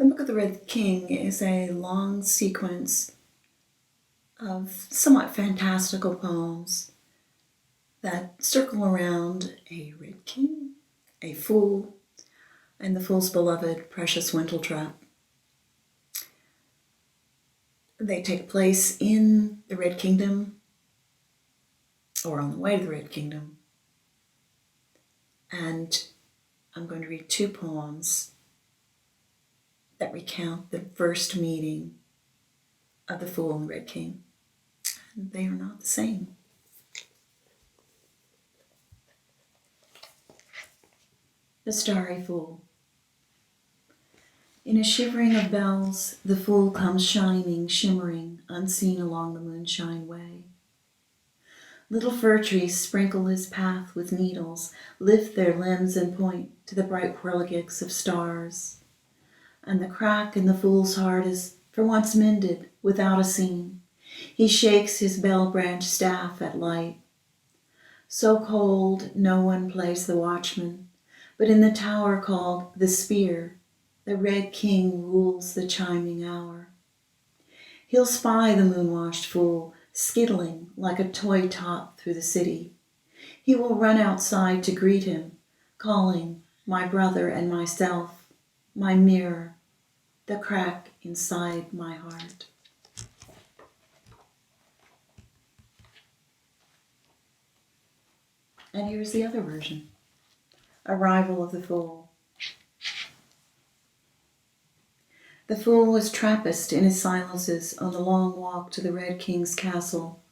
The Book of the Red King is a long sequence of somewhat fantastical poems that circle around a red king, a fool, and the fool's beloved precious Winteltrap. They take place in the Red Kingdom, or on the way to the Red Kingdom. And I'm going to read two poems that recount the first meeting of the Fool and the Red King. And they are not the same. The Starry Fool. In a shivering of bells, the fool comes shining, shimmering, unseen along the moonshine way. Little fir trees sprinkle his path with needles, lift their limbs and point to the bright whirligigs of stars. And the crack in the fool's heart is for once mended without a seam. He shakes his bell-branch staff at light. So cold, no one plays the watchman, but in the tower called the Spear, the Red King rules the chiming hour. He'll spy the moon-washed fool, skittling like a toy tot through the city. He will run outside to greet him, calling my brother and myself, my mirror, the crack inside my heart. And here's the other version, Arrival of the Fool. The fool was Trappist in his silences on the long walk to the Red King's castle.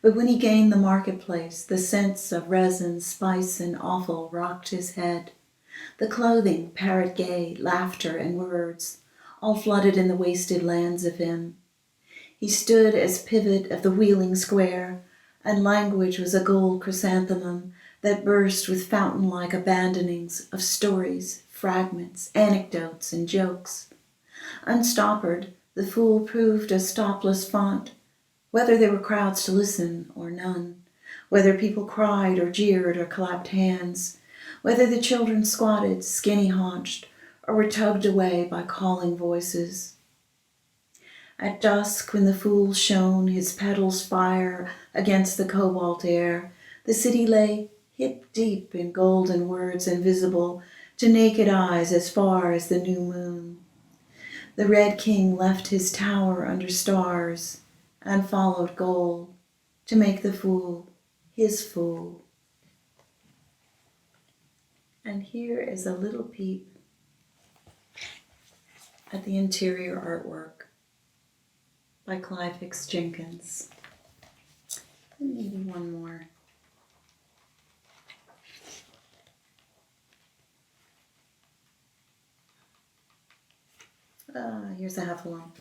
But when he gained the marketplace, the scents of resin, spice, and offal rocked his head. The clothing, parrot gay, laughter, and words, all flooded in the wasted lands of him. He stood as pivot of the wheeling square, and language was a gold chrysanthemum that burst with fountain-like abandonings of stories, fragments, anecdotes, and jokes. Unstoppered, the fool proved a stopless font, whether there were crowds to listen or none, whether people cried or jeered or clapped hands, whether the children squatted, skinny-haunched, or were tugged away by calling voices. At dusk, when the fool shone his petals fire against the cobalt air, the city lay hip-deep in golden words invisible to naked eyes as far as the new moon. The Red King left his tower under stars and followed gold to make the fool his fool. And here is a little peep at the interior artwork by Clive Hicks Jenkins. And maybe one more. Here's a heffalump.